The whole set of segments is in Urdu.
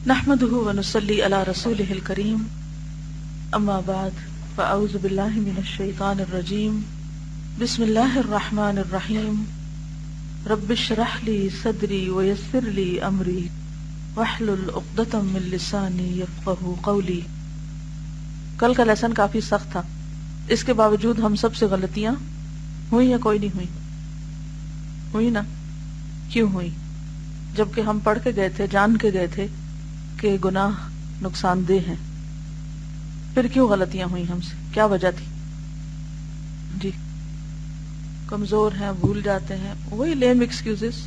نحمده ونصلي على رسوله الكريم اما بعد فاعوذ بالله من الشيطان الرجيم بسم الله الرحمن الرحيم رب اشرح لي صدري ويسر لي امري واحلل عقدة من لساني يفقهوا قولي۔ کل کا لیسن کافی سخت تھا، اس کے باوجود ہم سب سے غلطیاں ہوئی یا کوئی نہیں ہوئی نا؟ کیوں ہوئی؟ جبکہ ہم پڑھ کے گئے تھے، جان کے گئے تھے کہ گناہ نقصان دہ ہیں، پھر کیوں غلطیاں ہوئی ہم سے؟ کیا وجہ تھی؟ جی کمزور ہیں، بھول جاتے ہیں، وہی لیم ایکسکیوزز،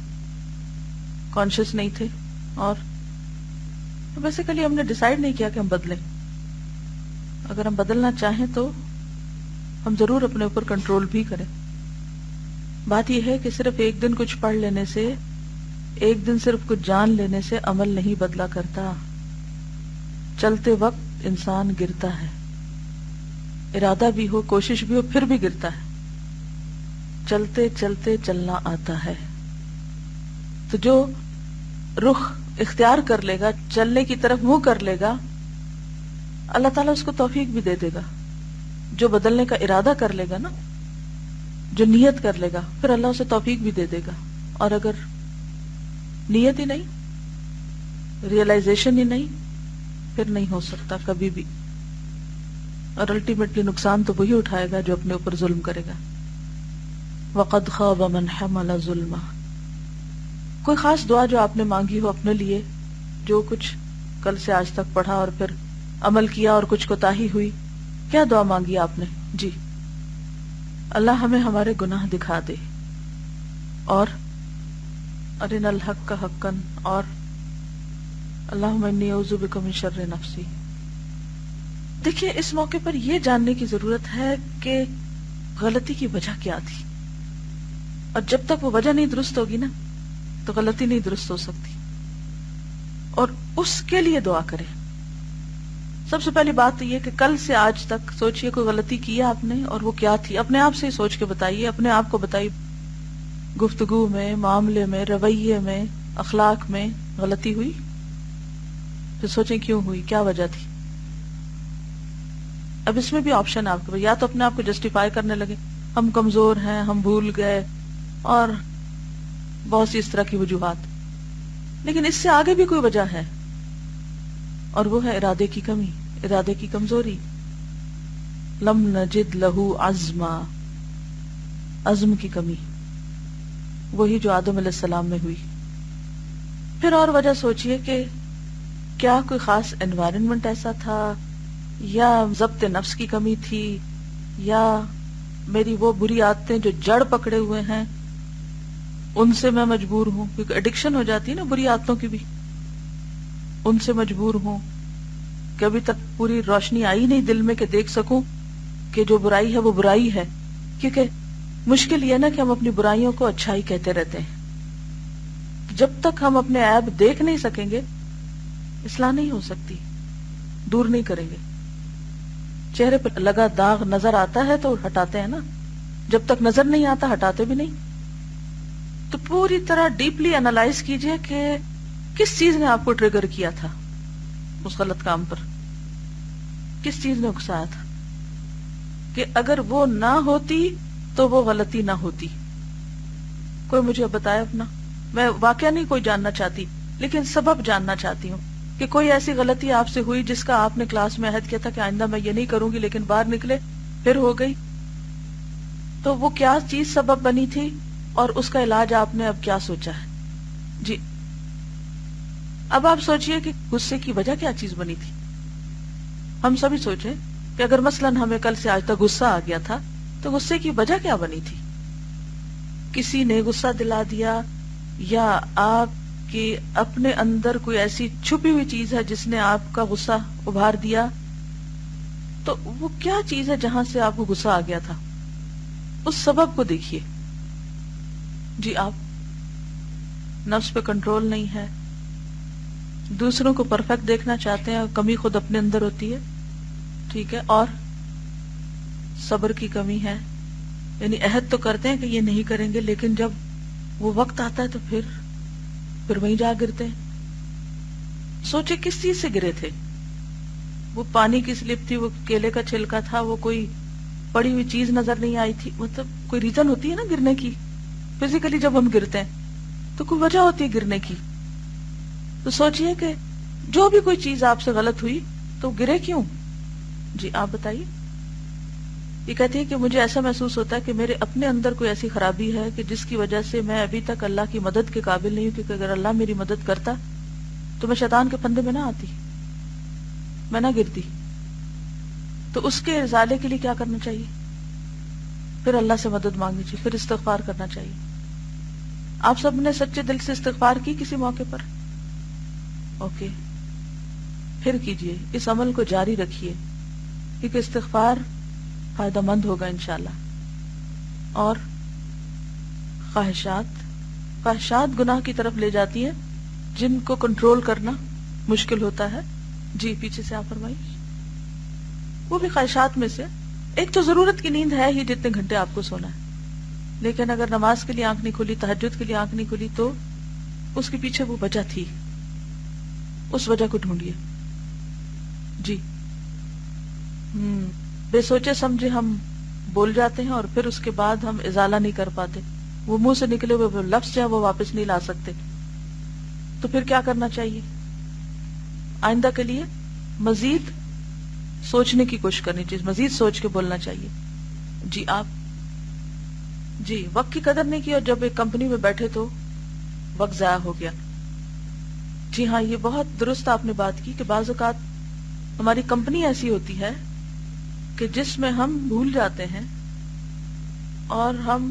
کانشیس نہیں تھے، اور بیسیکلی ہم نے ڈیسائیڈ نہیں کیا کہ ہم بدلیں۔ اگر ہم بدلنا چاہیں تو ہم ضرور اپنے اوپر کنٹرول بھی کریں۔ بات یہ ہے کہ صرف ایک دن کچھ پڑھ لینے سے، ایک دن صرف کچھ جان لینے سے عمل نہیں بدلا کرتا، چلتے وقت انسان گرتا ہے، ارادہ بھی ہو، کوشش بھی ہو، پھر بھی گرتا ہے۔ چلتے چلتے چلنا آتا ہے، تو جو رخ اختیار کر لے گا، چلنے کی طرف منہ کر لے گا، اللہ تعالیٰ اس کو توفیق بھی دے دے گا۔ جو بدلنے کا ارادہ کر لے گا نا، جو نیت کر لے گا، پھر اللہ اسے توفیق بھی دے دے گا۔ اور اگر نیت ہی نہیں، ریئلائزیشن ہی نہیں، پھر نہیں ہو سکتا کبھی بھی، اور الٹیمیٹلی نقصان تو وہی اٹھائے گا جو اپنے اوپر ظلم کرے گا۔ وَقَدْ خَابَ مَنْ حَمَلَ ظُلْمًا۔ کوئی خاص دعا جو آپ نے مانگی ہو اپنے لیے، جو کچھ کل سے آج تک پڑھا اور پھر عمل کیا اور کچھ کوتاہی ہوئی، کیا دعا مانگی آپ نے؟ جی اللہ ہمیں ہمارے گناہ دکھا دے، اور ارنا الحق حقا، اور اللہم انی اعوذ بک من شر نفسی۔ دیکھیے اس موقع پر یہ جاننے کی ضرورت ہے کہ غلطی کی وجہ کیا تھی، اور جب تک وہ وجہ نہیں درست ہوگی نا تو غلطی نہیں درست ہو سکتی، اور اس کے لیے دعا کریں۔ سب سے پہلی بات تو یہ کہ کل سے آج تک سوچئے کوئی غلطی کی آپ نے، اور وہ کیا تھی، اپنے آپ سے ہی سوچ کے بتائیے، اپنے آپ کو بتائیے، گفتگو میں، معاملے میں، رویے میں، اخلاق میں غلطی ہوئی؟ پھر سوچیں کیوں ہوئی، کیا وجہ تھی۔ اب اس میں بھی آپشن آپ کے، یا تو اپنے آپ کو جسٹیفائی کرنے لگے، ہم کمزور ہیں، ہم بھول گئے، اور بہت سی اس طرح کی وجوہات، لیکن اس سے آگے بھی کوئی وجہ ہے، اور وہ ہے ارادے کی کمی، ارادے کی کمزوری۔ لم نجد لہو عزما، عزم کی کمی، وہی جو آدم علیہ السلام میں ہوئی۔ پھر اور وجہ سوچئے کہ کیا کوئی خاص انوائرنمنٹ ایسا تھا، یا ضبط نفس کی کمی تھی، یا میری وہ بری عادتیں جو جڑ پکڑے ہوئے ہیں ان سے میں مجبور ہوں، کیونکہ ایڈکشن ہو جاتی ہے نا بری عادتوں کی بھی، ان سے مجبور ہوں کہ ابھی تک پوری روشنی آئی نہیں دل میں کہ دیکھ سکوں کہ جو برائی ہے وہ برائی ہے۔ کیونکہ مشکل یہ نا کہ ہم اپنی برائیوں کو اچھائی کہتے رہتے ہیں، جب تک ہم اپنے عیب دیکھ نہیں سکیں گے اصلاح نہیں ہو سکتی، دور نہیں کریں گے۔ چہرے پہ لگا داغ نظر آتا ہے تو ہٹاتے ہیں نا، جب تک نظر نہیں آتا ہٹاتے بھی نہیں۔ تو پوری طرح ڈیپلی انالائز کیجئے کہ کس چیز نے آپ کو ٹریگر کیا تھا اس غلط کام پر، کس چیز نے اکسایا تھا، کہ اگر وہ نہ ہوتی تو وہ غلطی نہ ہوتی۔ کوئی مجھے بتائے اپنا، میں واقعہ نہیں کوئی جاننا چاہتی، لیکن سبب جاننا چاہتی ہوں کہ کوئی ایسی غلطی آپ سے ہوئی جس کا آپ نے کلاس میں عہد کیا تھا کہ آئندہ میں یہ نہیں کروں گی، لیکن باہر نکلے پھر ہو گئی، تو وہ کیا چیز سبب بنی تھی، اور اس کا علاج آپ نے اب کیا سوچا ہے؟ جی اب آپ سوچئے کہ غصے کی وجہ کیا چیز بنی تھی۔ ہم سبھی سوچیں کہ اگر مثلاً ہمیں کل سے آج تک غصہ آ گیا تھا تو غصے کی وجہ کیا بنی تھی؟ کسی نے غصہ دلا دیا، یا آپ کی اپنے اندر کوئی ایسی چھپی ہوئی چیز ہے جس نے آپ کا غصہ ابھار دیا؟ تو وہ کیا چیز ہے جہاں سے آپ کو غصہ آ گیا تھا؟ اس سبب کو دیکھیے۔ جی آپ نفس پہ کنٹرول نہیں ہے، دوسروں کو پرفیکٹ دیکھنا چاہتے ہیں، کمی خود اپنے اندر ہوتی ہے، ٹھیک ہے، اور صبر کی کمی ہے، یعنی عہد تو کرتے ہیں کہ یہ نہیں کریں گے، لیکن جب وہ وقت آتا ہے تو پھر وہیں جا گرتے ہیں۔ سوچے کس چیز سے گرے تھے. وہ پانی کی سلپ تھی, وہ کیلے کا چھلکا تھا, وہ کوئی پڑی ہوئی چیز نظر نہیں آئی تھی. مطلب کوئی ریزن ہوتی ہے نا گرنے کی. فزیکلی جب ہم گرتے ہیں تو کوئی وجہ ہوتی ہے گرنے کی. تو سوچئے کہ جو بھی کوئی چیز آپ سے غلط ہوئی تو گرے کیوں؟ جی آپ بتائیے. یہ کہتی ہے کہ مجھے ایسا محسوس ہوتا ہے کہ میرے اپنے اندر کوئی ایسی خرابی ہے کہ جس کی وجہ سے میں ابھی تک اللہ کی مدد کے قابل نہیں ہوں, کیونکہ اگر اللہ میری مدد کرتا تو میں شیطان کے پھندے میں نہ آتی, میں نہ گرتی. تو اس کے ازالے کے لیے کیا کرنا چاہیے؟ پھر اللہ سے مدد مانگنی چاہیے, پھر استغفار کرنا چاہیے. آپ سب نے سچے دل سے استغفار کی کسی موقع پر؟ اوکے, پھر کیجئے, اس عمل کو جاری رکھیے, کیونکہ استغفار فائدہ مند ہوگا انشاءاللہ. اور خواہشات گناہ کی طرف لے جاتی ہیں جن کو کنٹرول کرنا مشکل ہوتا ہے. جی پیچھے سے آپ فرمائیے. وہ بھی خواہشات میں سے ایک تو ضرورت کی نیند ہے ہی, جتنے گھنٹے آپ کو سونا ہے, لیکن اگر نماز کے لیے آنکھ نہیں کھلی, تہجد کے لیے آنکھ نہیں کھلی, تو اس کے پیچھے وہ وجہ تھی, اس وجہ کو ڈھونڈیے. جی بے سوچے سمجھے ہم بول جاتے ہیں اور پھر اس کے بعد ہم ازالہ نہیں کر پاتے. وہ منہ سے نکلے ہوئے وہ لفظ جو ہے وہ واپس نہیں لا سکتے. تو پھر کیا کرنا چاہیے؟ آئندہ کے لیے مزید سوچنے کی کوشش کرنی چاہیے, مزید سوچ کے بولنا چاہیے. جی آپ. جی وقت کی قدر نہیں کی, اور جب ایک کمپنی میں بیٹھے تو وقت ضائع ہو گیا. جی ہاں, یہ بہت درست آپ نے بات کی کہ بعض اوقات ہماری کمپنی ایسی ہوتی ہے کہ جس میں ہم بھول جاتے ہیں اور ہم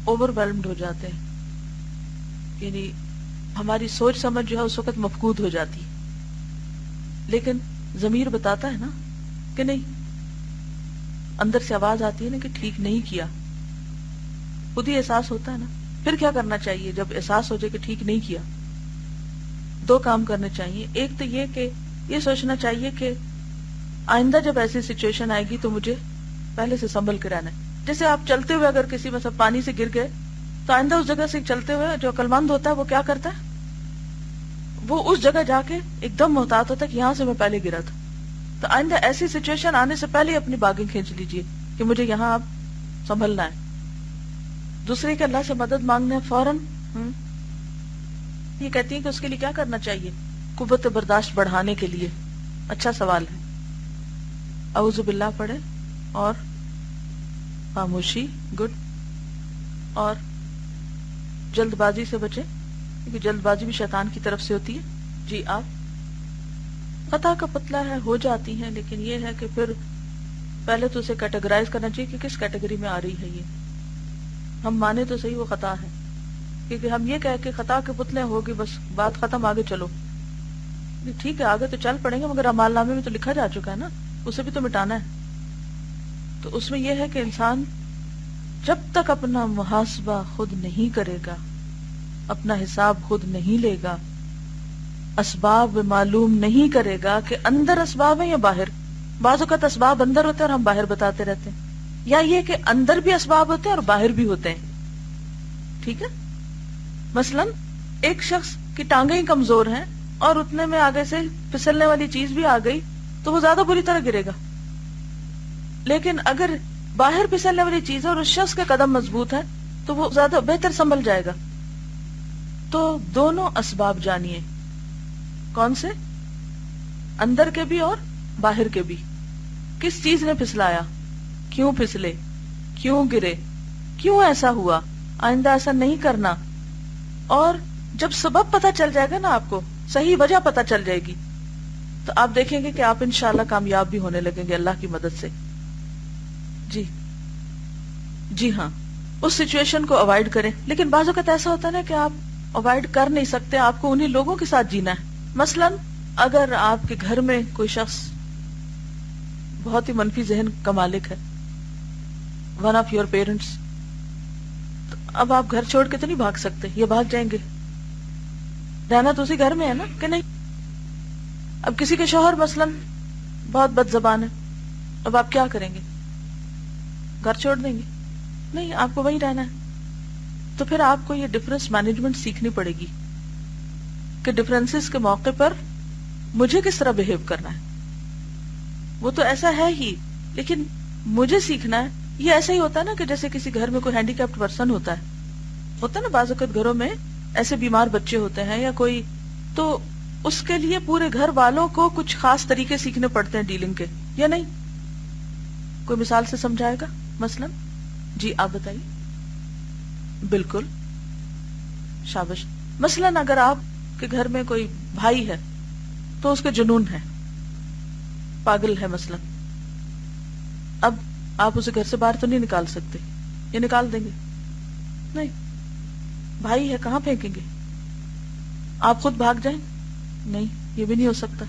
اوور ویلمڈ ہو جاتے ہیں, یعنی ہماری سوچ سمجھ جو ہے اس وقت مفقود ہو جاتی. لیکن ضمیر بتاتا ہے نا کہ نہیں, اندر سے آواز آتی ہے نا کہ ٹھیک نہیں کیا, خود ہی احساس ہوتا ہے نا. پھر کیا کرنا چاہیے جب احساس ہو جائے کہ ٹھیک نہیں کیا؟ دو کام کرنے چاہیے. ایک تو یہ کہ یہ سوچنا چاہیے کہ آئندہ جب ایسی سچویشن آئے گی تو مجھے پہلے سے سنبھل کے رہنا ہے. جیسے آپ چلتے ہوئے اگر کسی مثلا پانی سے گر گئے تو آئندہ اس جگہ سے چلتے ہوئے جو عقلمند ہوتا ہے وہ کیا کرتا ہے, وہ اس جگہ جا کے ایک دم محتاط ہوتا ہے کہ یہاں سے میں پہلے گرا تھا. تو آئندہ ایسی سچویشن آنے سے پہلے اپنی باگیں کھینچ لیجئے کہ مجھے یہاں اب سنبھلنا ہے. دوسرے کے اللہ سے مدد مانگنا فوراً. یہ کہتی ہیں کہ اس کے لیے کیا کرنا چاہیے قوت برداشت بڑھانے کے لیے. اچھا سوال ہے. اعوذ باللہ پڑھے اور خاموشی, گڈ. اور جلد بازی سے بچے کیونکہ جلد بازی بھی شیطان کی طرف سے ہوتی ہے. جی آپ. خطا کا پتلا ہے, ہو جاتی ہیں, لیکن یہ ہے کہ پھر پہلے تو اسے کیٹیگرائز کرنا چاہیے کہ کس کیٹیگری میں آ رہی ہے. یہ ہم مانے تو صحیح وہ خطا ہے, کیونکہ ہم یہ کہہ کہ خطا کے پتلے ہوگی بس بات ختم, آگے چلو. ٹھیک ہے آگے تو چل پڑیں گے, مگر اعمال نامے میں تو لکھا جا چکا ہے نا, اسے بھی تو مٹانا ہے. تو اس میں یہ ہے کہ انسان جب تک اپنا محاسبہ خود نہیں کرے گا, اپنا حساب خود نہیں لے گا, اسباب معلوم نہیں کرے گا کہ اندر اسباب ہیں یا باہر. بعض اوقات اسباب اندر ہوتے ہیں اور ہم باہر بتاتے رہتے ہیں, یا یہ کہ اندر بھی اسباب ہوتے ہیں اور باہر بھی ہوتے ہیں. ٹھیک ہے, مثلا ایک شخص کی ٹانگیں ہی کمزور ہیں اور اتنے میں آگے سے پھسلنے والی چیز بھی آ گئی تو وہ زیادہ بری طرح گرے گا. لیکن اگر باہر پھسلنے والی چیز ہے اور اس شخص کے قدم مضبوط ہے تو وہ زیادہ بہتر سنبھل جائے گا. تو دونوں اسباب جانیے, کون سے؟ اندر کے بھی اور باہر کے بھی. کس چیز نے پھسلایا, کیوں پھسلے, کیوں گرے, کیوں ایسا ہوا, آئندہ ایسا نہیں کرنا. اور جب سبب پتہ چل جائے گا نا, آپ کو صحیح وجہ پتہ چل جائے گی, تو آپ دیکھیں گے کہ آپ انشاءاللہ کامیاب بھی ہونے لگیں گے اللہ کی مدد سے. جی ہاں, اس سچویشن کو اوائڈ کریں. لیکن بعض اوقات ایسا ہوتا ہے نا کہ آپ اوائڈ کر نہیں سکتے, آپ کو انہی لوگوں کے ساتھ جینا ہے. مثلا اگر آپ کے گھر میں کوئی شخص بہت ہی منفی ذہن کا مالک ہے, ون آف یور پیرنٹس, تو اب آپ گھر چھوڑ کے تو نہیں بھاگ سکتے, یہ بھاگ جائیں گے. رہنا تو اسی گھر میں ہے نا, کہ نہیں؟ اب کسی کے شوہر مثلا بہت بد زبان ہے, اب آپ کیا کریں گے؟ گھر چھوڑ دیں گے؟ نہیں, آپ کو وہیں رہنا ہے. تو پھر آپ کو یہ ڈفرنس مینجمنٹ سیکھنی پڑے گی کہ ڈفرینسز کے موقع پر مجھے کس طرح بہیو کرنا ہے. وہ تو ایسا ہے ہی، لیکن مجھے سیکھنا ہے. یہ ایسا ہی ہوتا ہے نا کہ جیسے کسی گھر میں کوئی ہینڈی کیپڈ پرسن ہوتا ہے نا، بعض اوقات گھروں میں ایسے بیمار بچے ہوتے ہیں یا کوئی، تو اس کے لیے پورے گھر والوں کو کچھ خاص طریقے سیکھنے پڑتے ہیں ڈیلنگ کے، یا نہیں؟ کوئی مثال سے سمجھائے گا مثلا؟ جی آپ بتائیے. بالکل، شاباش. مثلا اگر آپ کے گھر میں کوئی بھائی ہے تو اس کے جنون ہے، پاگل ہے مثلا، اب آپ اسے گھر سے باہر تو نہیں نکال سکتے، یہ نکال دیں گے؟ نہیں. بھائی ہے، کہاں پھینکیں گے؟ آپ خود بھاگ جائیں؟ نہیں، یہ بھی نہیں ہو سکتا.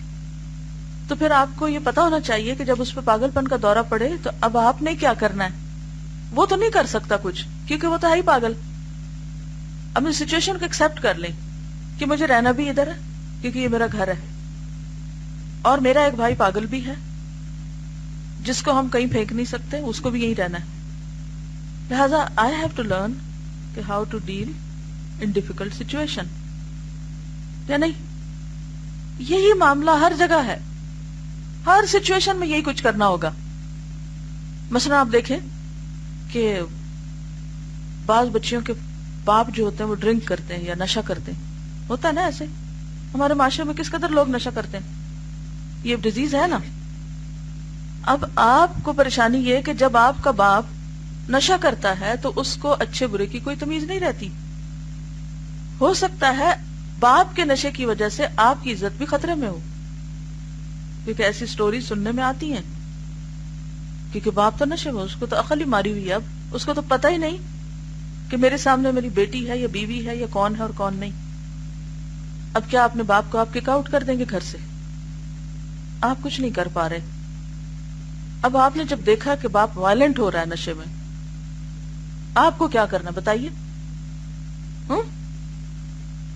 تو پھر آپ کو یہ پتا ہونا چاہیے کہ جب اس پہ پاگل پن کا دورہ پڑے تو اب آپ نے کیا کرنا ہے. وہ تو نہیں کر سکتا کچھ کیونکہ وہ تو ہے ہی پاگل. اب اس سچویشن کو ایکسپٹ کر لیں کہ مجھے رہنا بھی ادھر ہے کیونکہ یہ میرا گھر ہے، اور میرا ایک بھائی پاگل بھی ہے جس کو ہم کہیں پھینک نہیں سکتے، اس کو بھی یہی رہنا ہے. لہذا I have to learn کہ how to deal in difficult situation، یا نہیں؟ یہی معاملہ ہر جگہ ہے، ہر سچویشن میں یہی کچھ کرنا ہوگا. مثلا آپ دیکھیں کہ بعض بچیوں کے باپ جو ہوتے ہیں وہ ڈرنک کرتے ہیں یا نشہ کرتے ہیں، ہوتا ہے نا ایسے. ہمارے معاشرے میں کس قدر لوگ نشہ کرتے ہیں، یہ ڈیزیز ہے نا. اب آپ کو پریشانی یہ کہ جب آپ کا باپ نشہ کرتا ہے تو اس کو اچھے برے کی کوئی تمیز نہیں رہتی. ہو سکتا ہے باپ کے نشے کی وجہ سے آپ کی عزت بھی خطرے میں ہو، کیونکہ ایسی سٹوری سننے میں آتی ہیں. کیونکہ باپ تو نشے میں، اس کو تو عقل ہی ماری ہوئی ہے، اب اس کو تو پتہ ہی نہیں کہ میرے سامنے میری بیٹی ہے یا بیوی ہے یا کون ہے اور کون نہیں. اب کیا اپنے باپ کو آپ کک آؤٹ کر دیں گے گھر سے؟ آپ کچھ نہیں کر پا رہے. اب آپ نے جب دیکھا کہ باپ وائلنٹ ہو رہا ہے نشے میں، آپ کو کیا کرنا بتائیے؟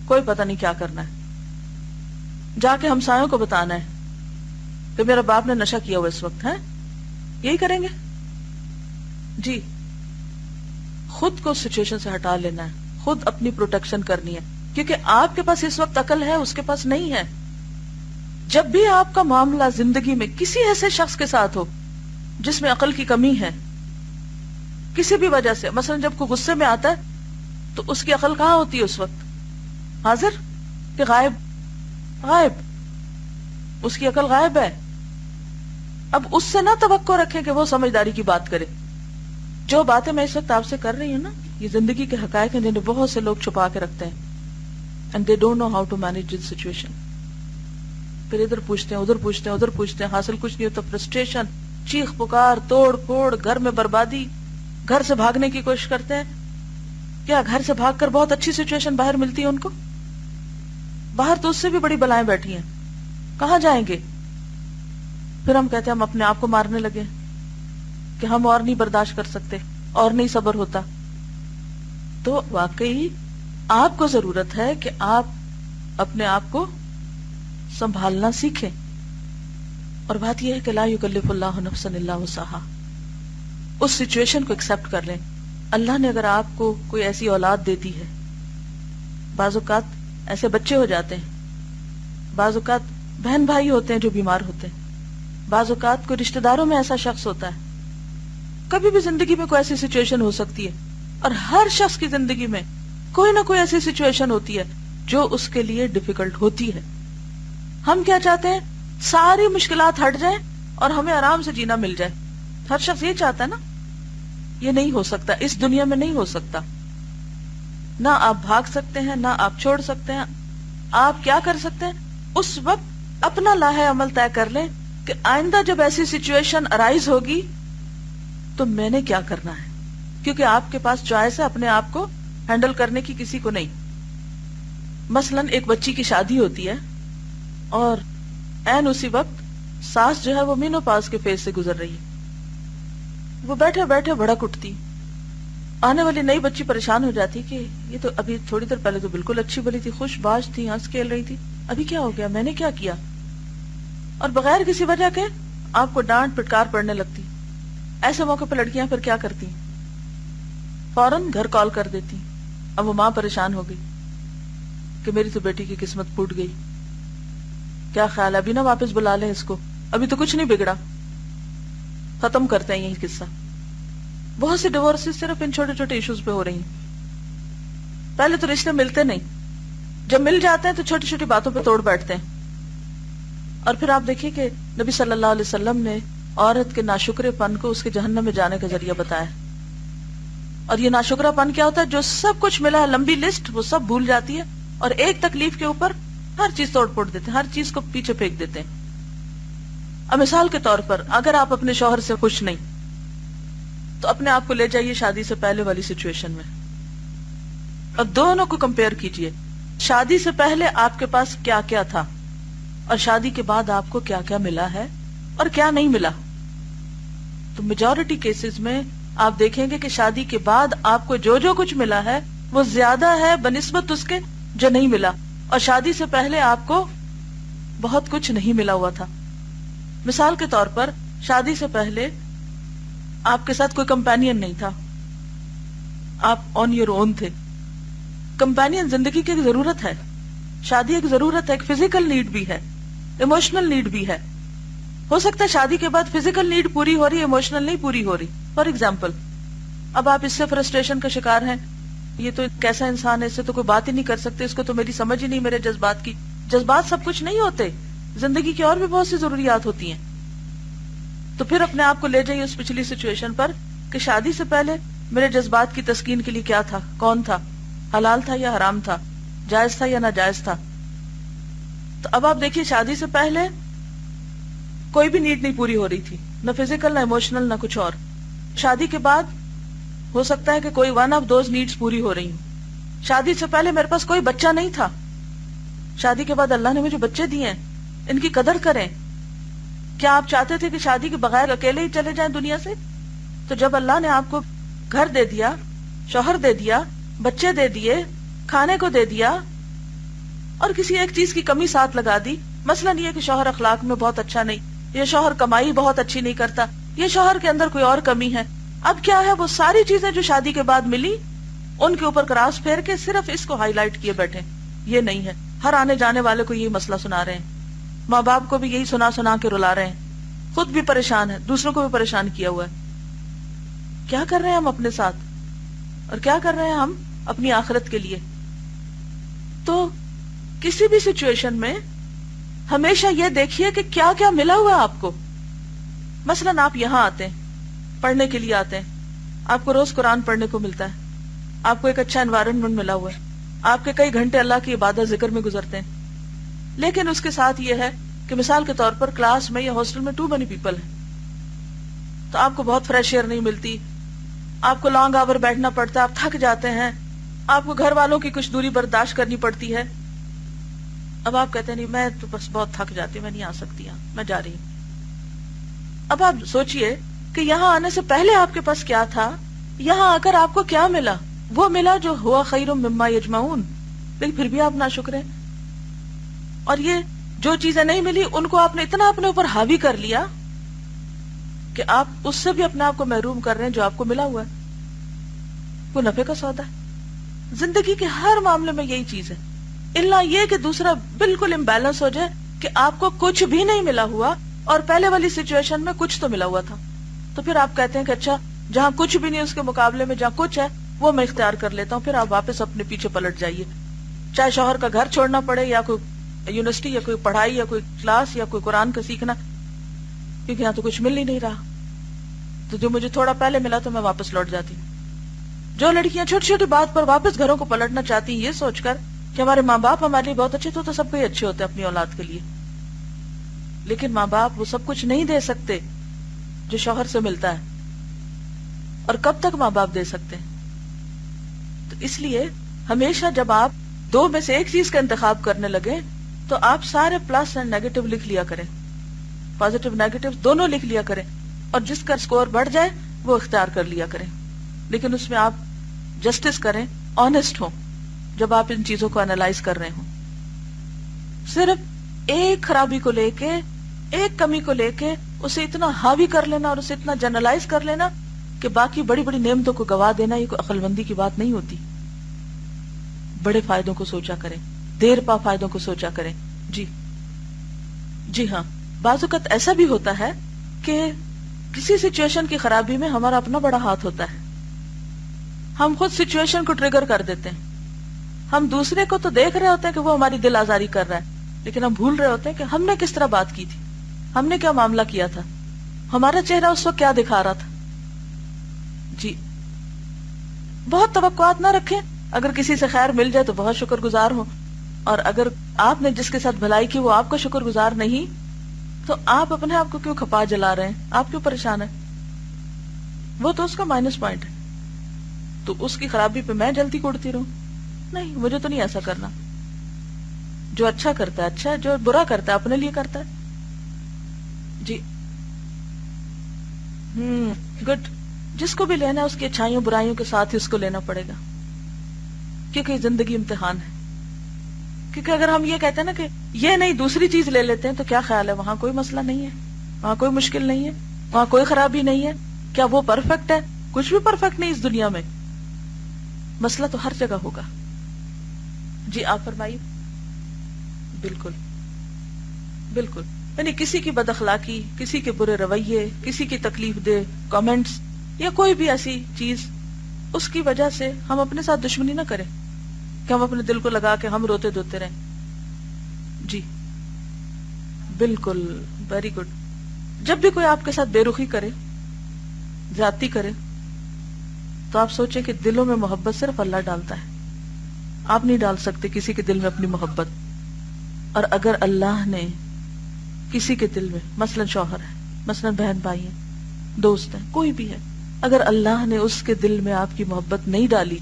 کوئی پتہ نہیں کیا کرنا ہے. جا کے ہمسایوں کو بتانا ہے کہ میرا باپ نے نشہ کیا ہوا اس وقت ہے، یہی کریں گے؟ جی، خود کو سچویشن سے ہٹا لینا ہے، خود اپنی پروٹیکشن کرنی ہے، کیونکہ آپ کے پاس اس وقت عقل ہے، اس کے پاس نہیں ہے. جب بھی آپ کا معاملہ زندگی میں کسی ایسے شخص کے ساتھ ہو جس میں عقل کی کمی ہے کسی بھی وجہ سے، مثلا جب کوئی غصے میں آتا ہے تو اس کی عقل کہاں ہوتی ہے اس وقت؟ حاضر کہ غائب؟ غائب، اس کی عقل غائب ہے. اب اس سے نہ توقع رکھیں کہ وہ سمجھداری کی بات کرے. جو باتیں میں اس وقت آپ سے کر رہی ہوں نا، یہ زندگی کے حقائق ہیں جنہیں بہت سے لوگ چھپا کے رکھتے ہیں. And they don't know how to manage this situation. پھر ادھر پوچھتے ہیں، ادھر پوچھتے ہیں، ادھر پوچھتے ہیں، حاصل کچھ نہیں ہوتا. فرسٹریشن، چیخ پکار، توڑ پھوڑ، گھر میں بربادی، گھر سے بھاگنے کی کوشش کرتے ہیں. کیا گھر سے بھاگ کر بہت اچھی سچویشن باہر ملتی ہے ان کو؟ باہر تو اس سے بھی بڑی بلائیں بیٹھی ہیں، کہاں جائیں گے؟ پھر ہم کہتے ہیں ہم اپنے آپ کو مارنے لگے کہ ہم اور نہیں برداشت کر سکتے، اور نہیں صبر ہوتا. تو واقعی آپ کو ضرورت ہے کہ آپ اپنے آپ کو سنبھالنا سیکھیں. اور بات یہ ہے کہ لا یکلف اللہ نفسا الا وسعہا، اس سچویشن کو ایکسپٹ کر لیں. اللہ نے اگر آپ کو کوئی ایسی اولاد دے دی ہے، بعض اوقات ایسے بچے ہو جاتے ہیں، بعض اوقات بہن بھائی ہوتے ہیں جو بیمار ہوتے ہیں، بعض اوقات کوئی رشتہ داروں میں ایسا شخص ہوتا ہے. کبھی بھی زندگی میں کوئی ایسی سچویشن ہو سکتی ہے، اور ہر شخص کی زندگی میں کوئی نہ کوئی ایسی سچویشن ہوتی ہے جو اس کے لیے ڈیفیکلٹ ہوتی ہے. ہم کیا چاہتے ہیں؟ ساری مشکلات ہٹ جائیں اور ہمیں آرام سے جینا مل جائے. ہر شخص یہ چاہتا ہے نا. یہ نہیں ہو سکتا، اس دنیا میں نہیں ہو سکتا. نہ آپ بھاگ سکتے ہیں، نہ آپ چھوڑ سکتے ہیں. آپ کیا کر سکتے ہیں؟ اس وقت اپنا لاہ عمل طے کر لیں کہ آئندہ جب ایسی سچویشن ارائز ہوگی تو میں نے کیا کرنا ہے، کیونکہ آپ کے پاس چوائس ہے اپنے آپ کو ہینڈل کرنے کی، کسی کو نہیں. مثلا ایک بچی کی شادی ہوتی ہے اور عین اسی وقت ساس جو ہے وہ مینوپاز کے فیز سے گزر رہی ہے. وہ بیٹھے بیٹھے بھڑک اٹھتی. آنے والی نئی بچی پریشان ہو جاتی کہ یہ تو ابھی تھوڑی دیر پہلے تو بالکل اچھی بلی تھی، خوش باش تھی، ہنس کھیل رہی تھی، ابھی کیا ہو گیا، میں نے کیا کیا؟ اور بغیر کسی وجہ کے آپ کو ڈانٹ پٹکار پڑنے لگتی. ایسے موقع پہ لڑکیاں پھر کیا کرتی؟ فوراً گھر کال کر دیتی. اب وہ ماں پریشان ہو گئی کہ میری تو بیٹی کی قسمت پھوٹ گئی. کیا خیال ہے ابھی نہ واپس بلا لیں اس کو, ابھی تو کچھ نہیں بگڑا, ختم کرتے ہیں یہی قصہ. بہت سے ڈیورسز صرف ان چھوٹے چھوٹے ایشوز پہ ہو رہی ہیں. پہلے تو رشتے ملتے نہیں, جب مل جاتے ہیں تو چھوٹی چھوٹی باتوں پہ توڑ بیٹھتے ہیں. اور پھر آپ دیکھیے کہ نبی صلی اللہ علیہ وسلم نے عورت کے ناشکرے پن کو اس کے جہنم میں جانے کا ذریعہ بتایا. اور یہ ناشکرا پن کیا ہوتا ہے؟ جو سب کچھ ملا ہے, لمبی لسٹ, وہ سب بھول جاتی ہے اور ایک تکلیف کے اوپر ہر چیز توڑ پھوڑ دیتے ہیں, ہر چیز کو پیچھے پھینک دیتے ہیں. اب مثال کے طور پر اگر آپ اپنے شوہر سے خوش نہیں تو اپنے آپ کو لے جائیے شادی سے پہلے والی سچویشن میں اور دونوں کو کمپیئر کیجئے. شادی سے پہلے آپ کے پاس کیا کیا تھا اور شادی کے بعد آپ کو کیا کیا ملا ہے اور کیا نہیں ملا. تو میجورٹی کیسز میں آپ دیکھیں گے کہ شادی کے بعد آپ کو جو جو کچھ ملا ہے وہ زیادہ ہے بنسبت اس کے جو نہیں ملا, اور شادی سے پہلے آپ کو بہت کچھ نہیں ملا ہوا تھا. مثال کے طور پر شادی سے پہلے آپ کے ساتھ کوئی کمپینین نہیں تھا, آپ آن یور اون تھے. کمپینین زندگی کی ایک ضرورت ہے, شادی ایک ضرورت ہے, ایک فزیکل نیڈ بھی ہے, ایموشنل نیڈ بھی ہے. ہو سکتا ہے شادی کے بعد فزیکل نیڈ پوری ہو رہی, ایموشنل نہیں پوری ہو رہی. فار ایگزامپل, اب آپ اس سے فرسٹریشن کا شکار ہیں, یہ تو کیسا انسان ہے, اس سے تو کوئی بات ہی نہیں کر سکتے, اس کو تو میری سمجھ ہی نہیں میرے جذبات کی. جذبات سب کچھ نہیں ہوتے, زندگی کی اور بھی بہت سی ضروریات ہوتی ہیں. تو پھر اپنے آپ کو لے جائیے اس پچھلی سچویشن پر کہ شادی سے پہلے میرے جذبات کی تسکین کے لیے کیا تھا, کون تھا, حلال تھا یا حرام تھا, جائز تھا یا ناجائز تھا. تو اب آپ دیکھیے شادی سے پہلے کوئی بھی نیڈ نہیں پوری ہو رہی تھی, نہ فزیکل نہ ایموشنل نہ کچھ اور. شادی کے بعد ہو سکتا ہے کہ کوئی ون آف دوز نیڈز پوری ہو رہی ہوں. شادی سے پہلے میرے پاس کوئی بچہ نہیں تھا, شادی کے بعد اللہ نے مجھے بچے دیے ہیں, ان کی قدر کریں. کیا آپ چاہتے تھے کہ شادی کے بغیر اکیلے ہی چلے جائیں دنیا سے؟ تو جب اللہ نے آپ کو گھر دے دیا, شوہر دے دیا, بچے دے دیے, کھانے کو دے دیا, اور کسی ایک چیز کی کمی ساتھ لگا دی, مثلا یہ کہ شوہر اخلاق میں بہت اچھا نہیں, یہ شوہر کمائی بہت اچھی نہیں کرتا, یہ شوہر کے اندر کوئی اور کمی ہے, اب کیا ہے وہ ساری چیزیں جو شادی کے بعد ملی ان کے اوپر کراس پھیر کے صرف اس کو ہائی لائٹ کیے بیٹھے. یہ نہیں ہے, ہر آنے جانے والے کو یہی مسئلہ سنا رہے ہیں, ماں باپ کو بھی یہی سنا سنا کے رلا رہے ہیں, خود بھی پریشان ہے, دوسروں کو بھی پریشان کیا ہوا ہے. کیا کر رہے ہیں ہم اپنے ساتھ اور کیا کر رہے ہیں ہم اپنی آخرت کے لیے؟ تو کسی بھی سچویشن میں ہمیشہ یہ دیکھیے کہ کیا کیا ملا ہوا ہے آپ کو. مثلا آپ یہاں آتے ہیں, پڑھنے کے لیے آتے ہیں, آپ کو روز قرآن پڑھنے کو ملتا ہے, آپ کو ایک اچھا انوائرنمنٹ ملا ہوا ہے, آپ کے کئی گھنٹے اللہ کی عبادت ذکر میں گزرتے ہیں. لیکن اس کے ساتھ یہ ہے کہ مثال کے طور پر کلاس میں یا ہاسٹل میں 2 many پیپل ہیں, تو آپ کو بہت فریش ایئر نہیں ملتی, آپ کو لانگ آور بیٹھنا پڑتا ہے, آپ تھک جاتے ہیں, آپ کو گھر والوں کی کچھ دوری برداشت کرنی پڑتی ہے. اب آپ کہتے ہیں نہیں میں تو بس بہت تھک جاتی, میں نہیں آ سکتی, میں جا رہی ہوں. اب آپ سوچئے کہ یہاں آنے سے پہلے آپ کے پاس کیا تھا, یہاں آ کر آپ کو کیا ملا. وہ ملا جو ہوا خیر مما یجمعون, لیکن پھر بھی آپ ناشکر ہیں. اور یہ جو چیزیں نہیں ملی ان کو آپ نے اتنا اپنے اوپر حاوی کر لیا کہ آپ اس سے بھی اپنے آپ کو محروم کر رہے ہیں جو آپ کو ملا ہوا ہے. وہ نفع کا سودا ہے. زندگی کے ہر معاملے میں یہی چیز ہے, الا یہ کہ دوسرا بالکل امبیلنس ہو جائے کہ آپ کو کچھ بھی نہیں ملا ہوا اور پہلے والی سچویشن میں کچھ تو ملا ہوا تھا. تو پھر آپ کہتے ہیں کہ اچھا جہاں کچھ بھی نہیں اس کے مقابلے میں جہاں کچھ ہے وہ میں اختیار کر لیتا ہوں. پھر آپ واپس اپنے پیچھے پلٹ جائیے, چاہے شوہر کا گھر چھوڑنا پڑے یا کوئی یونیورسٹی یا کوئی پڑھائی یا کوئی کلاس یا کوئی قرآن کا سیکھنا, کیونکہ یہاں تو کچھ مل ہی نہیں رہا. تو جو مجھے تھوڑا پہلے ملا تو میں واپس لوٹ جاتی ہوں. جو لڑکیاں چھوٹی چھوٹی بات پر واپس گھروں کو پلٹنا چاہتی ہیں یہ سوچ کر کہ ہمارے ماں باپ ہمارے لیے بہت اچھے, تو سب کو ہی اچھے ہوتے اپنی اولاد کے لیے, لیکن ماں باپ وہ سب کچھ نہیں دے سکتے جو شوہر سے ملتا ہے. اور کب تک ماں باپ دے سکتے ہیں؟ تو اس لیے ہمیشہ جب آپ 2 میں سے ایک چیز کا انتخاب کرنے لگے تو آپ سارے پلس اینڈ نیگیٹو لکھ لیا کریں, پازیٹو نیگیٹو دونوں لکھ لیا کریں, اور جس کا سکور بڑھ جائے وہ اختیار کر لیا کریں. لیکن اس میں آپ جسٹس کریں, آنےسٹ ہوں جب آپ ان چیزوں کو انالائز کر رہے ہوں. صرف ایک خرابی کو لے کے, ایک کمی کو لے کے اسے اتنا حاوی کر لینا اور اسے اتنا جنرلائز کر لینا کہ باقی بڑی بڑی نعمتوں کو گوا دینا, یہ کوئی عقل مندی کی بات نہیں ہوتی. بڑے فائدوں کو سوچا کریں, دیر پا فائدوں کو سوچا کریں. جی جی ہاں، بعض اوقات ایسا بھی ہوتا ہے کہ کسی سچویشن کی خرابی میں ہمارا اپنا بڑا ہاتھ ہوتا ہے. ہم خود سچویشن کو ٹریگر کر دیتے ہیں. ہم دوسرے کو تو دیکھ رہے ہوتے ہیں کہ وہ ہماری دل آزاری کر رہا ہے، لیکن ہم بھول رہے ہوتے ہیں کہ ہم نے کس طرح بات کی تھی، ہم نے کیا معاملہ کیا تھا، ہمارا چہرہ اس وقت کیا دکھا رہا تھا. جی بہت توقعات نہ رکھیں. اگر کسی سے خیر مل جائے تو بہت شکر گزار ہو، اور اگر آپ نے جس کے ساتھ بھلائی کی وہ آپ کو شکر گزار نہیں تو آپ اپنے آپ کو کیوں کھپا جلا رہے ہیں، آپ کیوں پریشان ہیں؟ وہ تو اس کا مائنس پوائنٹ ہے، تو اس کی خرابی پہ میں جلتی کوڑتی رہوں؟ نہیں، مجھے تو نہیں ایسا کرنا. جو اچھا کرتا ہے اچھا ہے، جو برا کرتا ہے اپنے لیے کرتا ہے. جی گڈ. جس کو بھی لینا ہے اس کی اچھائیوں برائیوں کے ساتھ ہی اس کو لینا پڑے گا، کیونکہ زندگی امتحان ہے. کیونکہ اگر ہم یہ کہتے ہیں نا کہ یہ نہیں دوسری چیز لے لیتے ہیں تو کیا خیال ہے وہاں کوئی مسئلہ نہیں ہے، وہاں کوئی مشکل نہیں ہے، وہاں کوئی خرابی نہیں ہے. کیا وہ پرفیکٹ ہے؟ کچھ بھی پرفیکٹ نہیں اس دنیا میں. مسئلہ تو ہر جگہ ہوگا. جی آپ فرمائیے. بالکل بالکل. یعنی کسی کی بد اخلاقی، کسی کے برے رویے، کسی کی تکلیف دہ کامنٹس یا کوئی بھی ایسی چیز، اس کی وجہ سے ہم اپنے ساتھ دشمنی نہ کریں کہ ہم اپنے دل کو لگا کے ہم روتے دھوتے رہیں. جی بالکل، ویری گڈ. جب بھی کوئی آپ کے ساتھ بے رخی کرے، زیادتی کرے، تو آپ سوچیں کہ دلوں میں محبت صرف اللہ ڈالتا ہے. آپ نہیں ڈال سکتے کسی کے دل میں اپنی محبت. اور اگر اللہ نے کسی کے دل میں، مثلا شوہر ہے، مثلا بہن بھائی ہیں، دوست ہیں، کوئی بھی ہے، اگر اللہ نے اس کے دل میں آپ کی محبت نہیں ڈالی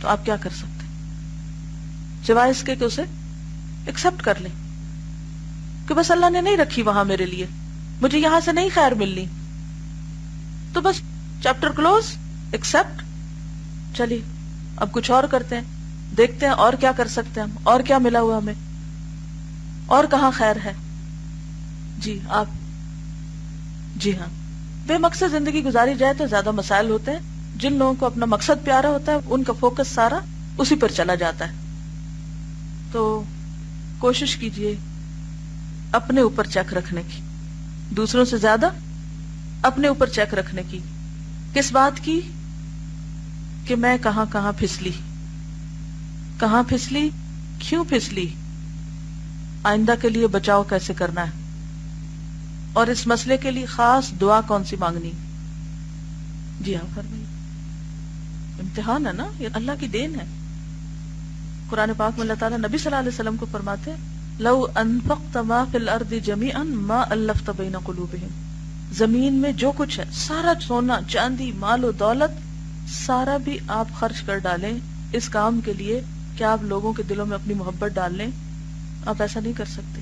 تو آپ کیا کر سکتے ہیں سوائے اس کے کہ اسے ایکسپٹ کر لیں کہ بس اللہ نے نہیں رکھی وہاں میرے لیے، مجھے یہاں سے نہیں خیر ملنی، تو بس چیپٹر کلوز، ایکسپٹ. چلیے اب کچھ اور کرتے ہیں، دیکھتے ہیں اور کیا کر سکتے ہیں ہم، اور کیا ملا ہوا ہمیں، اور کہاں خیر ہے. جی آپ. جی ہاں، بے مقصد زندگی گزاری جائے تو زیادہ مسائل ہوتے ہیں. جن لوگوں کو اپنا مقصد پیارا ہوتا ہے ان کا فوکس سارا اسی پر چلا جاتا ہے. تو کوشش کیجئے اپنے اوپر چیک رکھنے کی، دوسروں سے زیادہ اپنے اوپر چیک رکھنے کی. کس بات کی؟ کہ میں کہاں کہاں پھسلی، کہاں پھسلی، کیوں پھسلی، آئندہ کے لیے بچاؤ کیسے کرنا ہے، اور اس مسئلے کے لیے خاص دعا کون سی مانگنی. جی ہاں فرمائیے. امتحان ہے نا، یہ اللہ کی دین ہے. قرآن پاک میں اللہ تعالیٰ نبی صلی اللہ علیہ وسلم کو فرماتے ہیں لو انفقت ما فی الارض جمیعا ما الفت بین قلوبہم. زمین میں جو کچھ ہے، سارا سونا چاندی مال و دولت، سارا بھی آپ خرچ کر ڈالیں اس کام کے لیے کہ آپ لوگوں کے دلوں میں اپنی محبت ڈال لیں، آپ ایسا نہیں کر سکتے.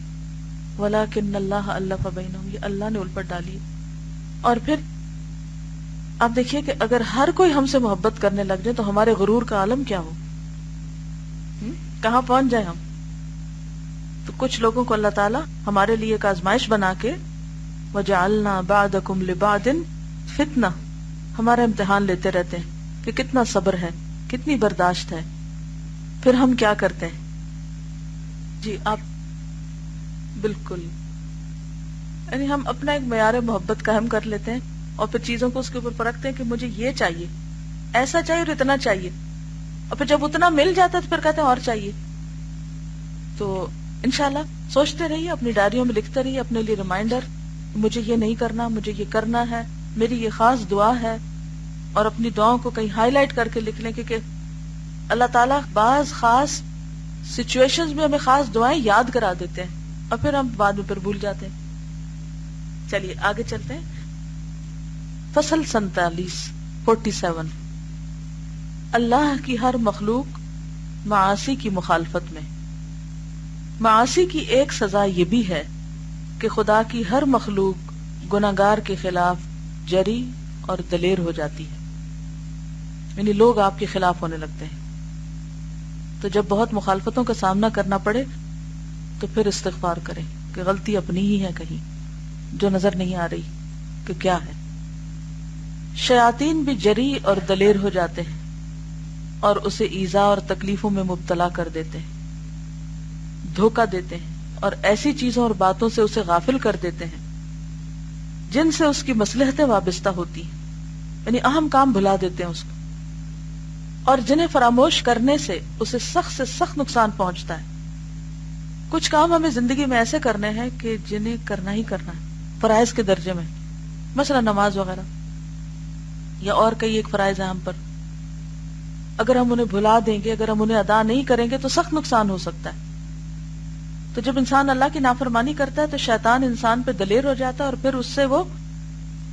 وَلَكِنَّ اللَّهَ أَلَّفَ بَيْنَهُمْ، یہ اللہ نے الفت ڈالی. اور پھر آپ دیکھیے کہ اگر ہر کوئی ہم سے محبت کرنے لگ جائے تو ہمارے غرور کا عالم کیا ہو، کہاں پہنچ جائے ہم. تو کچھ لوگوں کو اللہ تعالیٰ ہمارے لیے ایک آزمائش بنا کے وَجَعَلْنَا بَعْدَكُمْ لِبَعْدٍ فِتْنَةً، ہمارا امتحان لیتے رہتے ہیں کہ کتنا صبر ہے، کتنی برداشت ہے. پھر ہم کیا کرتے ہیں. جی آپ بالکل. یعنی ہم اپنا ایک معیار محبت قائم کر لیتے ہیں اور پھر چیزوں کو اس کے اوپر پرکھتے ہیں کہ مجھے یہ چاہیے، ایسا چاہیے اور اتنا چاہیے، اور پھر جب اتنا مل جاتا ہے تو پھر کہتے ہیں اور چاہیے. تو انشاءاللہ سوچتے رہیے، اپنی ڈائریوں میں لکھتے رہیے اپنے لیے ریمائنڈر، مجھے یہ نہیں کرنا، مجھے یہ کرنا ہے، میری یہ خاص دعا ہے. اور اپنی دعاؤں کو کہیں ہائی لائٹ کر کے لکھ لیں، کیونکہ اللہ تعالیٰ بعض خاص سچویشنز میں ہمیں خاص دعائیں یاد کرا دیتے ہیں اور پھر ہم بعد میں پھر بھول جاتے ہیں. چلیے آگے چلتے ہیں. فصل 47 اللہ کی ہر مخلوق معاصی کی مخالفت میں. معاصی کی ایک سزا یہ بھی ہے کہ خدا کی ہر مخلوق گناہگار کے خلاف جری اور دلیر ہو جاتی ہے، یعنی لوگ آپ کے خلاف ہونے لگتے ہیں. تو جب بہت مخالفتوں کا سامنا کرنا پڑے تو پھر استغفار کریں کہ غلطی اپنی ہی ہے کہیں جو نظر نہیں آ رہی کہ کیا ہے. شیاطین بھی جری اور دلیر ہو جاتے ہیں اور اسے ایذا اور تکلیفوں میں مبتلا کر دیتے ہیں، دھوکہ دیتے ہیں، اور ایسی چیزوں اور باتوں سے اسے غافل کر دیتے ہیں جن سے اس کی مصلحتیں وابستہ ہوتی ہیں، یعنی اہم کام بھلا دیتے ہیں اس کو، اور جنہیں فراموش کرنے سے اسے سخت سے سخت نقصان پہنچتا ہے۔ کچھ کام ہمیں زندگی میں ایسے کرنے ہیں کہ جنہیں کرنا ہی کرنا ہے، فرائض کے درجے میں، مثلا نماز وغیرہ یا اور کئی ایک فرائض ہیں ہم پر، اگر ہم انہیں بھلا دیں گے، اگر ہم انہیں ادا نہیں کریں گے تو سخت نقصان ہو سکتا ہے۔ تو جب انسان اللہ کی نافرمانی کرتا ہے تو شیطان انسان پہ دلیر ہو جاتا ہے، اور پھر اس سے وہ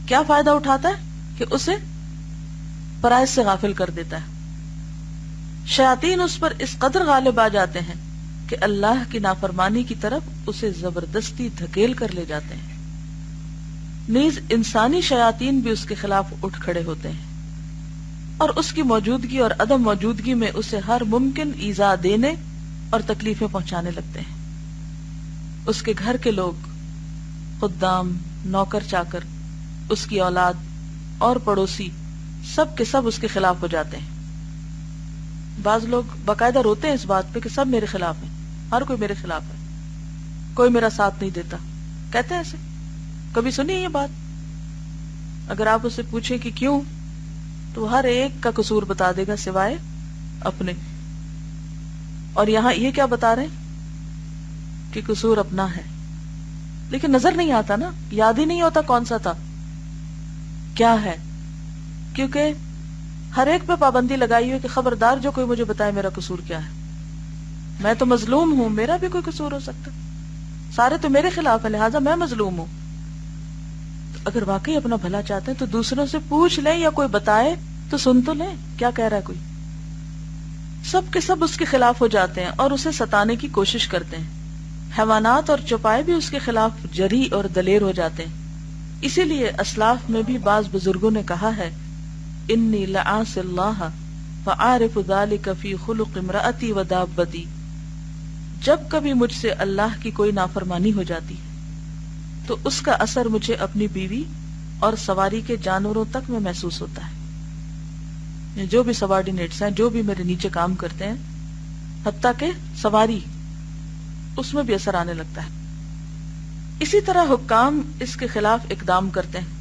کیا فائدہ اٹھاتا ہے کہ اسے فرائض سے غافل کر دیتا ہے۔ شیاطین اس پر اس قدر غالب آ جاتے ہیں کہ اللہ کی نافرمانی کی طرف اسے زبردستی دھکیل کر لے جاتے ہیں۔ نیز انسانی شیاطین بھی اس کے خلاف اٹھ کھڑے ہوتے ہیں اور اس کی موجودگی اور عدم موجودگی میں اسے ہر ممکن ایذا دینے اور تکلیفیں پہنچانے لگتے ہیں۔ اس کے گھر کے لوگ، خدام، نوکر چاکر، اس کی اولاد اور پڑوسی سب کے سب اس کے خلاف ہو جاتے ہیں۔ بعض لوگ باقاعدہ روتے ہیں اس بات پہ کہ سب میرے خلاف ہیں، ہر کوئی میرے خلاف ہے، کوئی میرا ساتھ نہیں دیتا، کہتے ہیں ایسے۔ کبھی سنی یہ بات؟ اگر آپ اسے پوچھیں کہ کیوں، تو ہر ایک کا قصور بتا دے گا سوائے اپنے۔ اور یہاں یہ کیا بتا رہے کہ قصور اپنا ہے، لیکن نظر نہیں آتا نا، یاد ہی نہیں ہوتا کون سا تھا، کیا ہے، کیونکہ ہر ایک پہ پابندی لگائی ہوئی کہ خبردار جو کوئی مجھے بتائے میرا قصور کیا ہے، میں تو مظلوم ہوں، میرا بھی کوئی قصور ہو سکتا، سارے تو میرے خلاف ہے لہٰذا میں مظلوم ہوں۔ تو اگر واقعی اپنا بھلا چاہتے ہیں تو دوسروں سے پوچھ لیں یا کوئی بتائے تو سن تو لیں کیا کہہ رہا ہے کوئی۔ سب کے سب اس کے خلاف ہو جاتے ہیں اور اسے ستانے کی کوشش کرتے ہیں۔ حیوانات اور چوپائے بھی اس کے خلاف جری اور دلیر ہو جاتے ہیں۔ اسی لیے اسلاف میں بھی بعض بزرگوں نے کہا ہے، انی لعاصی اللہ فعارف ذلک فی خلق امرأتی و دابتی، جب کبھی مجھ سے اللہ کی کوئی نافرمانی ہو جاتی ہے تو اس کا اثر مجھے اپنی بیوی اور سواری کے جانوروں تک میں محسوس ہوتا ہے۔ جو بھی سبارڈینیٹس ہیں، جو بھی میرے نیچے کام کرتے ہیں، حتیٰ کہ سواری، اس میں بھی اثر آنے لگتا ہے۔ اسی طرح حکام اس کے خلاف اقدام کرتے ہیں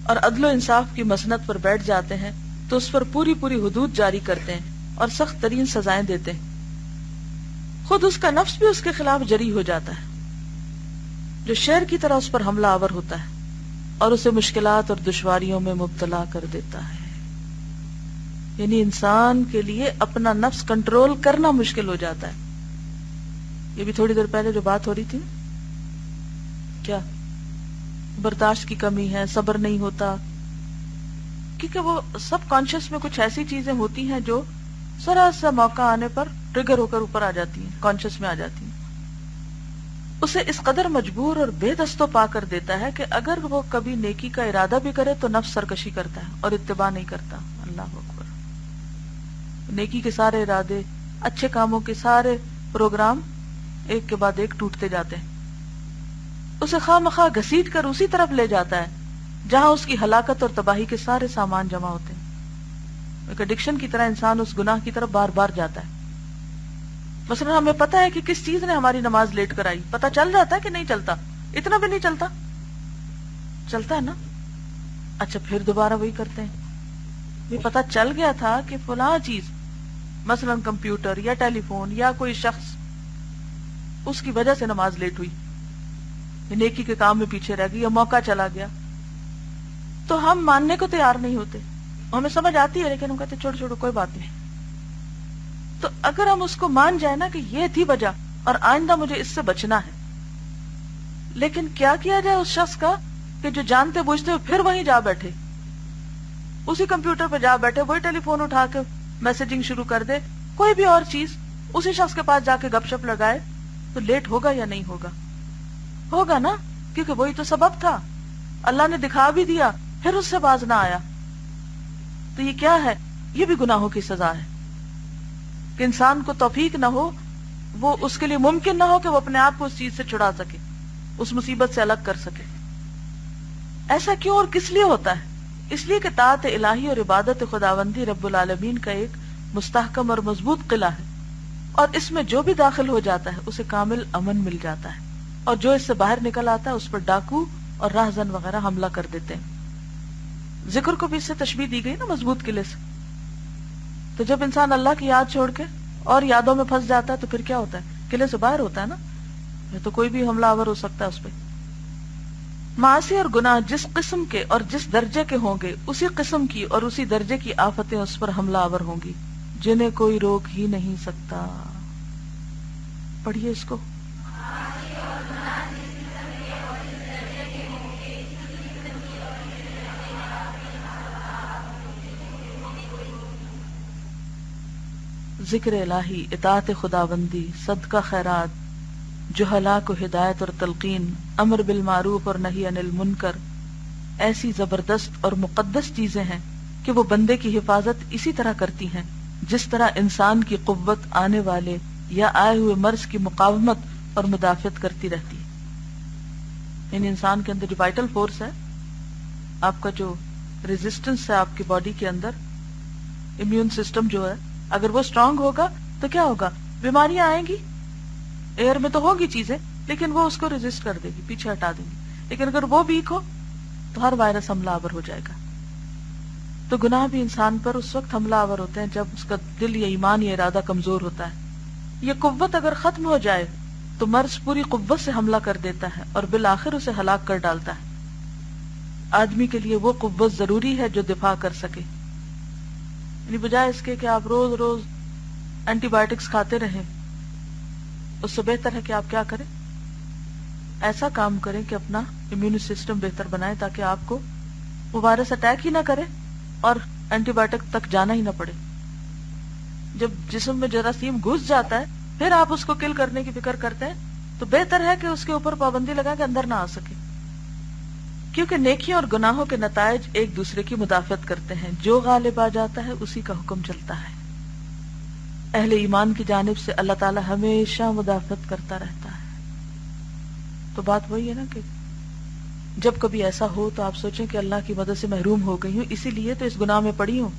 اور عدل و انصاف کی مسند پر بیٹھ جاتے ہیں تو اس پر پوری پوری حدود جاری کرتے ہیں اور سخت ترین سزائیں دیتے ہیں۔ خود اس کا نفس بھی اس کے خلاف جری ہو جاتا ہے، جو شیر کی طرح اس پر حملہ آور ہوتا ہے اور اسے مشکلات اور دشواریوں میں مبتلا کر دیتا ہے۔ یعنی انسان کے لیے اپنا نفس کنٹرول کرنا مشکل ہو جاتا ہے۔ یہ بھی تھوڑی دیر پہلے جو بات ہو رہی تھی، کیا برداشت کی کمی ہے، صبر نہیں ہوتا، کیونکہ وہ سب کانشیس میں کچھ ایسی چیزیں ہوتی ہیں جو ذرا سا موقع آنے پر ٹریگر ہو کر اوپر آ جاتی ہیں، کانشیس میں آ جاتی ہیں، اسے اس قدر مجبور اور بے دست و پا کر دیتا ہے کہ اگر وہ کبھی نیکی کا ارادہ بھی کرے تو نفس سرکشی کرتا ہے اور اتباع نہیں کرتا۔ اللہ اکبر۔ نیکی کے سارے ارادے، اچھے کاموں کے سارے پروگرام ایک کے بعد ایک ٹوٹتے جاتے ہیں، اسے خواہ مخواہ گھسیٹ کر اسی طرف لے جاتا ہے جہاں اس کی ہلاکت اور تباہی کے سارے سامان جمع ہوتے ہیں۔ ایک ایڈکشن کی طرح انسان اس گناہ کی طرف بار بار جاتا ہے۔ مثلا ہمیں پتا ہے کہ کس چیز نے ہماری نماز لیٹ کرائی، پتا چل جاتا ہے کہ نہیں چلتا؟ اتنا بھی نہیں چلتا، چلتا ہے نا؟ اچھا پھر دوبارہ وہی کرتے ہیں۔ یہ پتا چل گیا تھا کہ فلاں چیز، مثلا کمپیوٹر یا ٹیلی فون یا کوئی شخص، اس کی وجہ سے نماز لیٹ ہوئی، نیکی کے کام میں پیچھے رہ گئی یا موقع چلا گیا، تو ہم ماننے کو تیار نہیں ہوتے، ہمیں سمجھ آتی ہے لیکن ہم کہتے چھوڑو چھوڑو کوئی بات نہیں۔ تو اگر ہم اس کو مان جائے نا کہ یہ تھی وجہ اور آئندہ مجھے اس سے بچنا ہے، لیکن کیا کیا جائے اس شخص کا کہ جو جانتے بوجھتے ہوئے پھر وہیں جا بیٹھے، اسی کمپیوٹر پہ جا بیٹھے، وہی ٹیلی فون اٹھا کے میسجنگ شروع کر دے، کوئی بھی اور چیز، اسی شخص کے پاس جا کے گپ شپ لگائے، تو لیٹ ہوگا یا نہیں ہوگا؟ ہوگا نا، کیونکہ وہی تو سبب تھا، اللہ نے دکھا بھی دیا پھر اس سے باز نہ آیا۔ تو یہ کیا ہے؟ یہ بھی گناہوں کی سزا ہے کہ انسان کو توفیق نہ ہو، وہ اس کے لیے ممکن نہ ہو کہ وہ اپنے آپ کو اس چیز سے چھڑا سکے، اس مصیبت سے الگ کر سکے۔ ایسا کیوں اور کس لیے ہوتا ہے؟ اس لیے کہ طاعت الہی اور عبادت خداوندی رب العالمین کا ایک مستحکم اور مضبوط قلعہ ہے، اور اس میں جو بھی داخل ہو جاتا ہے اسے کامل امن مل جاتا ہے، اور جو اس سے باہر نکل آتا ہے اس پر ڈاکو اور راہزن وغیرہ حملہ کر دیتے ہیں۔ ذکر کو بھی اس سے تشبیہ دی گئی نا مضبوط قلعے سے۔ تو جب انسان اللہ کی یاد چھوڑ کے اور یادوں میں پھنس جاتا ہے تو پھر کیا ہوتا ہے؟ قلعے سے باہر ہوتا ہے نا، تو کوئی بھی حملہ آور ہو سکتا ہے اس پہ۔ معاصی اور گناہ جس قسم کے اور جس درجے کے ہوں گے، اسی قسم کی اور اسی درجے کی آفتیں اس پر حملہ آور ہوں گی، جنہیں کوئی روک ہی نہیں سکتا۔ پڑھیے اس کو۔ ذکر الہی، اطاعت خداوندی، صدقہ خیرات، جہلاء کو ہدایت اور تلقین، امر بالمعروف اور نہی عن المنکر، ایسی زبردست اور مقدس چیزیں ہیں کہ وہ بندے کی حفاظت اسی طرح کرتی ہیں جس طرح انسان کی قوت آنے والے یا آئے ہوئے مرض کی مقاومت اور مدافعت کرتی رہتی ہے۔ یعنی انسان کے اندر جو وائٹل فورس ہے، آپ کا جو ریزسٹنس ہے آپ کی باڈی کے اندر، امیون سسٹم جو ہے، اگر وہ اسٹرانگ ہوگا تو کیا ہوگا؟ بیماریاں آئیں گی، ایئر میں تو ہوگی چیزیں لیکن وہ اس کو ریزسٹ کر دے گی، پیچھے ہٹا دیں گی۔ لیکن اگر وہ ویک ہو تو ہر وائرس حملہ آور ہو جائے گا۔ تو گناہ بھی انسان پر اس وقت حملہ آور ہوتے ہیں جب اس کا دل یا ایمان یا ارادہ کمزور ہوتا ہے۔ یہ قوت اگر ختم ہو جائے تو مرض پوری قوت سے حملہ کر دیتا ہے اور بالآخر اسے ہلاک کر ڈالتا ہے۔ آدمی کے لیے وہ قوت ضروری ہے جو دفاع کر سکے، یعنی بجائے اس کے کہ آپ روز روز اینٹی بایوٹکس کھاتے رہیں، اس سے بہتر ہے کہ آپ کیا کریں؟ ایسا کام کریں کہ اپنا امیون سسٹم بہتر بنائیں تاکہ آپ کو وہ وائرس اٹیک ہی نہ کرے اور اینٹی بایوٹک تک جانا ہی نہ پڑے۔ جب جسم میں جراثیم گھس جاتا ہے پھر آپ اس کو کل کرنے کی فکر کرتے ہیں تو بہتر ہے کہ اس کے اوپر پابندی لگائیں کہ اندر نہ آ سکے، کیونکہ نیکیوں اور گناہوں کے نتائج ایک دوسرے کی مدافعت کرتے ہیں، جو غالب آ جاتا ہے اسی کا حکم چلتا ہے۔ اہل ایمان کی جانب سے اللہ تعالی ہمیشہ مدافعت کرتا رہتا ہے۔ تو بات وہی ہے نا کہ جب کبھی ایسا ہو تو آپ سوچیں کہ اللہ کی مدد سے محروم ہو گئی ہوں، اسی لیے تو اس گناہ میں پڑی ہوں،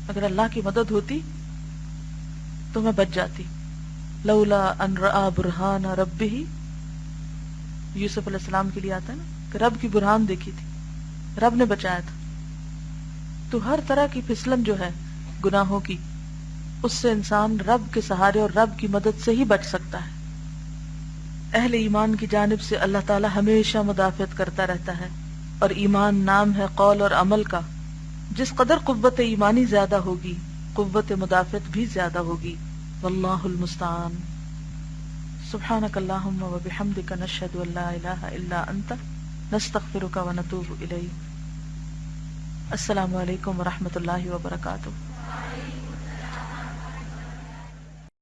اگر اللہ کی مدد ہوتی تو میں بچ جاتی۔ لولا ان رآ برہان ربہ، یوسف علیہ السلام کے لیے آتا ہے نا کہ رب کی برہان دیکھی تھی، رب نے بچایا تھا۔ تو ہر طرح کی پھسلن جو ہے گناہوں کی، اس سے انسان رب کے سہارے اور رب کی مدد سے ہی بچ سکتا ہے۔ اہل ایمان کی جانب سے اللہ تعالی ہمیشہ مدافعت کرتا رہتا ہے، اور ایمان نام ہے قول اور عمل کا۔ جس قدر قوت ایمانی زیادہ ہوگی قوت مدافعت بھی زیادہ ہوگی۔ واللہ المستعان۔ سبحانک اللہم و بحمدک، نشہد ان لا الہ الا انت، نستغفرک و نتوب الیک۔ السلام علیکم و رحمۃ اللہ وبرکاتہ۔